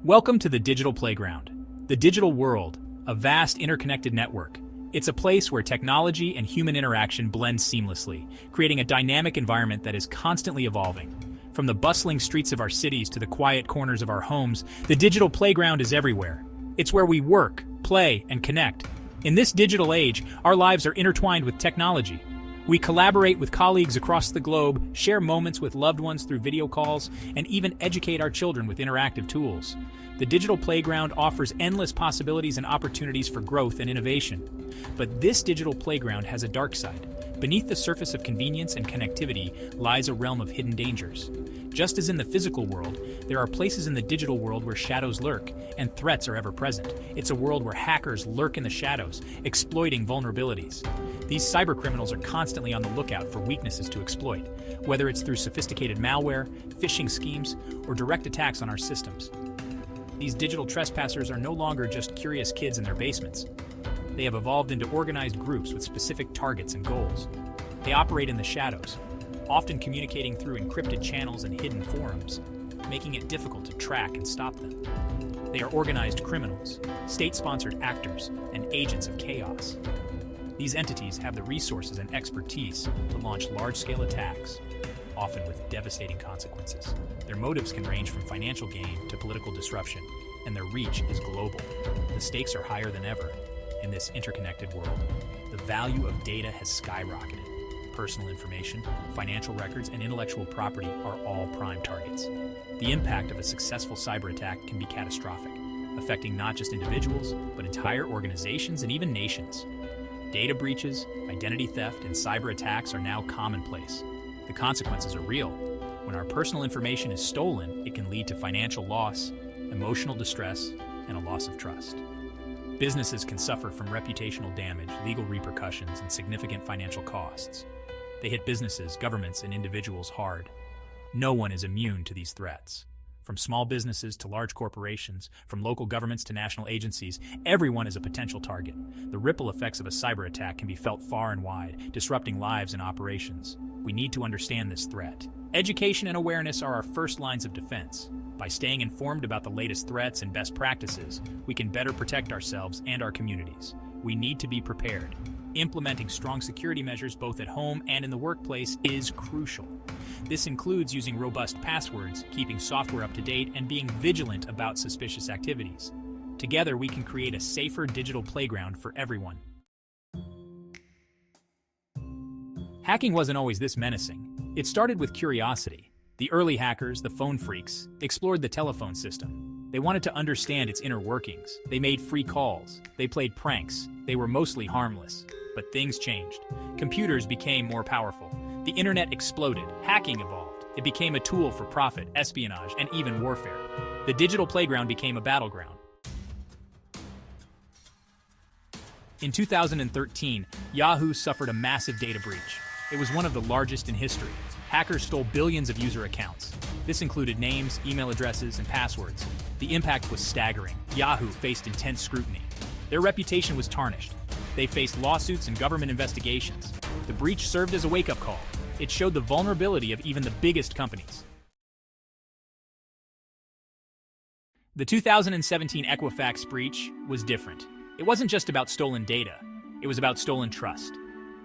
Welcome to the digital playground. The digital world, a vast interconnected network. It's a place where technology and human interaction blend seamlessly, creating a dynamic environment that is constantly evolving. From the bustling streets of our cities to the quiet corners of our homes, the digital playground is everywhere. It's where we work, play, and connect. In this digital age, our lives are intertwined with technology. We collaborate with colleagues across the globe, share moments with loved ones through video calls, and even educate our children with interactive tools. The digital playground offers endless possibilities and opportunities for growth and innovation. But this digital playground has a dark side. Beneath the surface of convenience and connectivity lies a realm of hidden dangers. Just as in the physical world, there are places in the digital world where shadows lurk and threats are ever present. It's a world where hackers lurk in the shadows, exploiting vulnerabilities. These cybercriminals are constantly on the lookout for weaknesses to exploit, whether it's through sophisticated malware, phishing schemes, or direct attacks on our systems. These digital trespassers are no longer just curious kids in their basements. They have evolved into organized groups with specific targets and goals. They operate in the shadows, often communicating through encrypted channels and hidden forums, making it difficult to track and stop them. They are organized criminals, state-sponsored actors, and agents of chaos. These entities have the resources and expertise to launch large-scale attacks, often with devastating consequences. Their motives can range from financial gain to political disruption, and their reach is global. The stakes are higher than ever in this interconnected world. The value of data has skyrocketed. Personal information, financial records, and intellectual property are all prime targets. The impact of a successful cyber attack can be catastrophic, affecting not just individuals, but entire organizations and even nations. Data breaches, identity theft, and cyber attacks are now commonplace. The consequences are real. When our personal information is stolen, it can lead to financial loss, emotional distress, and a loss of trust. Businesses can suffer from reputational damage, legal repercussions, and significant financial costs. They hit businesses, governments, and individuals hard. No one is immune to these threats. From small businesses to large corporations, from local governments to national agencies, everyone is a potential target. The ripple effects of a cyber attack can be felt far and wide, disrupting lives and operations. We need to understand this threat. Education and awareness are our first lines of defense. By staying informed about the latest threats and best practices, we can better protect ourselves and our communities. We need to be prepared. Implementing strong security measures both at home and in the workplace is crucial. This includes using robust passwords, keeping software up to date, and being vigilant about suspicious activities. Together, we can create a safer digital playground for everyone. Hacking wasn't always this menacing. It started with curiosity. The early hackers, the phone freaks, explored the telephone system. They wanted to understand its inner workings. They made free calls. They played pranks. They were mostly harmless. But things changed. Computers became more powerful. The internet exploded. Hacking evolved. It became a tool for profit, espionage, and even warfare. The digital playground became a battleground. In 2013, Yahoo suffered a massive data breach. It was one of the largest in history. Hackers stole billions of user accounts. This included names, email addresses, and passwords. The impact was staggering. Yahoo faced intense scrutiny. Their reputation was tarnished. They faced lawsuits and government investigations. The breach served as a wake-up call. It showed the vulnerability of even the biggest companies. The 2017 Equifax breach was different. It wasn't just about stolen data. It was about stolen trust.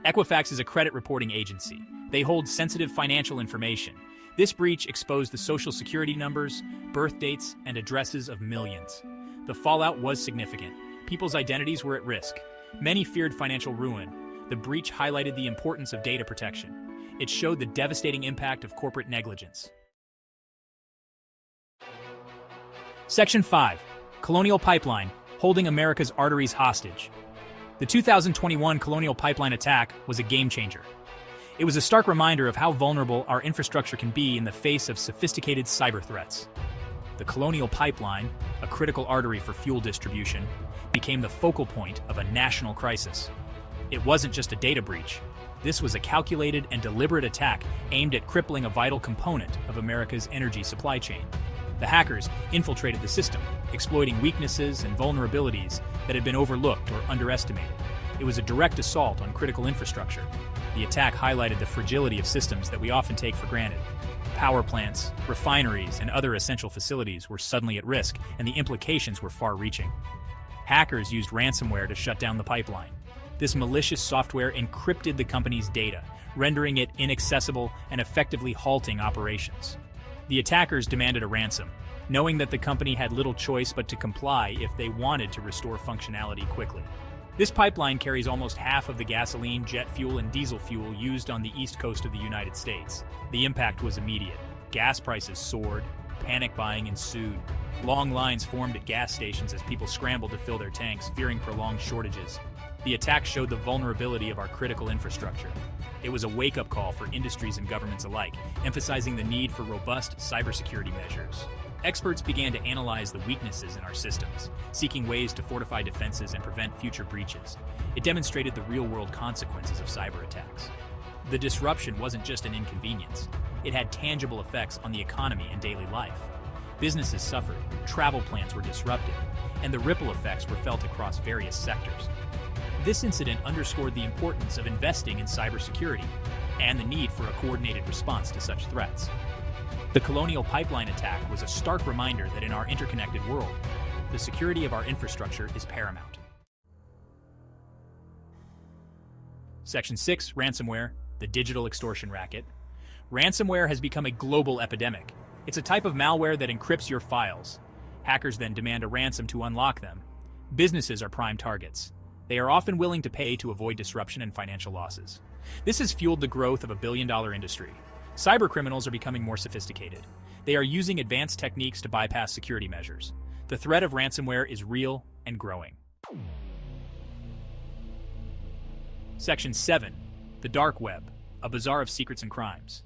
Equifax is a credit reporting agency. They hold sensitive financial information. This breach exposed the social security numbers, birth dates, and addresses of millions. The fallout was significant. People's identities were at risk. Many feared financial ruin. The breach highlighted the importance of data protection. It showed the devastating impact of corporate negligence. Section 5. Colonial Pipeline, holding America's arteries hostage. The 2021 Colonial Pipeline attack was a game-changer. It was a stark reminder of how vulnerable our infrastructure can be in the face of sophisticated cyber threats. The Colonial Pipeline, a critical artery for fuel distribution, became the focal point of a national crisis. It wasn't just a data breach. This was a calculated and deliberate attack aimed at crippling a vital component of America's energy supply chain. The hackers infiltrated the system, exploiting weaknesses and vulnerabilities that had been overlooked or underestimated. It was a direct assault on critical infrastructure. The attack highlighted the fragility of systems that we often take for granted. Power plants, refineries, and other essential facilities were suddenly at risk, and the implications were far-reaching. Hackers used ransomware to shut down the pipeline. This malicious software encrypted the company's data, rendering it inaccessible and effectively halting operations. The attackers demanded a ransom, knowing that the company had little choice but to comply if they wanted to restore functionality quickly. This pipeline carries almost half of the gasoline, jet fuel, and diesel fuel used on the east coast of the United States. The impact was immediate. Gas prices soared, panic buying ensued. Long lines formed at gas stations as people scrambled to fill their tanks, fearing prolonged shortages. The attack showed the vulnerability of our critical infrastructure. It was a wake-up call for industries and governments alike, emphasizing the need for robust cybersecurity measures. Experts began to analyze the weaknesses in our systems, seeking ways to fortify defenses and prevent future breaches. It demonstrated the real-world consequences of cyber attacks. The disruption wasn't just an inconvenience. It had tangible effects on the economy and daily life. Businesses suffered, travel plans were disrupted, and the ripple effects were felt across various sectors. This incident underscored the importance of investing in cybersecurity and the need for a coordinated response to such threats. The Colonial Pipeline attack was a stark reminder that in our interconnected world, the security of our infrastructure is paramount. Section 6, Ransomware, the digital extortion racket. Ransomware has become a global epidemic. It's a type of malware that encrypts your files. Hackers then demand a ransom to unlock them. Businesses are prime targets. They are often willing to pay to avoid disruption and financial losses. This has fueled the growth of a billion-dollar industry. Cybercriminals are becoming more sophisticated. They are using advanced techniques to bypass security measures. The threat of ransomware is real and growing. Section 7. The Dark Web, a bazaar of secrets and crimes.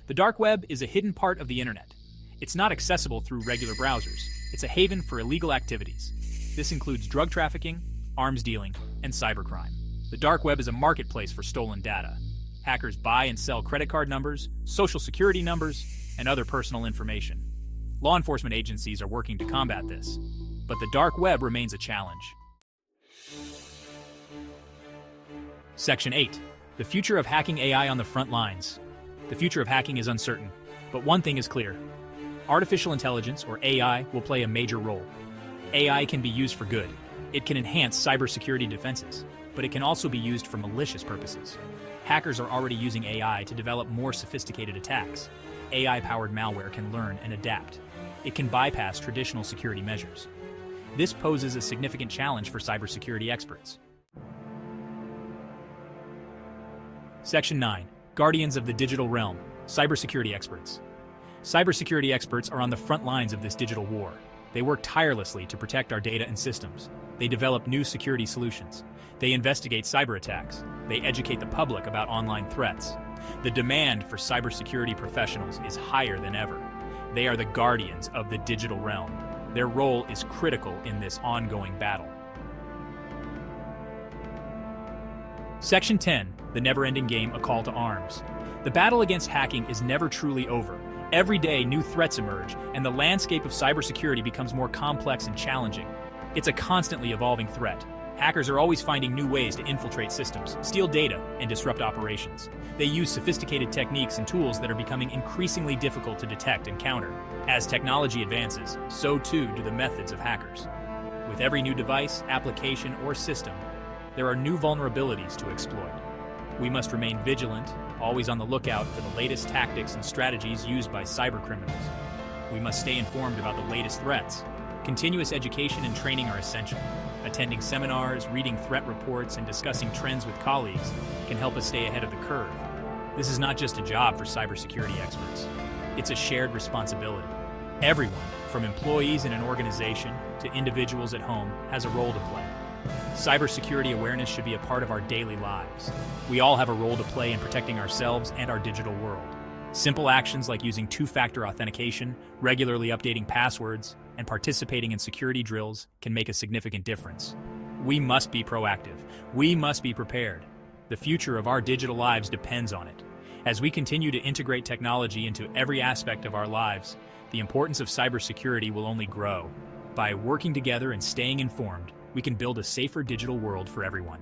The Dark Web is a hidden part of the internet. It's not accessible through regular browsers. It's a haven for illegal activities. This includes drug trafficking, arms dealing, and cybercrime. The Dark Web is a marketplace for stolen data. Hackers buy and sell credit card numbers, social security numbers, and other personal information. Law enforcement agencies are working to combat this, but the Dark Web remains a challenge. Section 8. The future of hacking AI on the front lines. The future of hacking is uncertain, but one thing is clear. Artificial intelligence, or AI, will play a major role. AI can be used for good. It can enhance cybersecurity defenses, but it can also be used for malicious purposes. Hackers are already using AI to develop more sophisticated attacks. AI-powered malware can learn and adapt. It can bypass traditional security measures. This poses a significant challenge for cybersecurity experts. Section 9. Guardians of the Digital Realm, Cybersecurity Experts. Cybersecurity experts are on the front lines of this digital war. They work tirelessly to protect our data and systems. They develop new security solutions. They investigate cyber attacks. They educate the public about online threats. The demand for cybersecurity professionals is higher than ever. They are the guardians of the digital realm. Their role is critical in this ongoing battle. Section 10. The never-ending game, a call to arms. The battle against hacking is never truly over. Every day, new threats emerge, and the landscape of cybersecurity becomes more complex and challenging. It's a constantly evolving threat. Hackers are always finding new ways to infiltrate systems, steal data, and disrupt operations. They use sophisticated techniques and tools that are becoming increasingly difficult to detect and counter. As technology advances, so too do the methods of hackers. With every new device, application, or system, there are new vulnerabilities to exploit. We must remain vigilant, always on the lookout for the latest tactics and strategies used by cybercriminals. We must stay informed about the latest threats. Continuous education and training are essential. Attending seminars, reading threat reports, and discussing trends with colleagues can help us stay ahead of the curve. This is not just a job for cybersecurity experts. It's a shared responsibility. Everyone, from employees in an organization to individuals at home, has a role to play. Cybersecurity awareness should be a part of our daily lives. We all have a role to play in protecting ourselves and our digital world. Simple actions like using two-factor authentication, regularly updating passwords, and participating in security drills can make a significant difference. We must be proactive. We must be prepared. The future of our digital lives depends on it. As we continue to integrate technology into every aspect of our lives, the importance of cybersecurity will only grow. By working together and staying informed, we can build a safer digital world for everyone.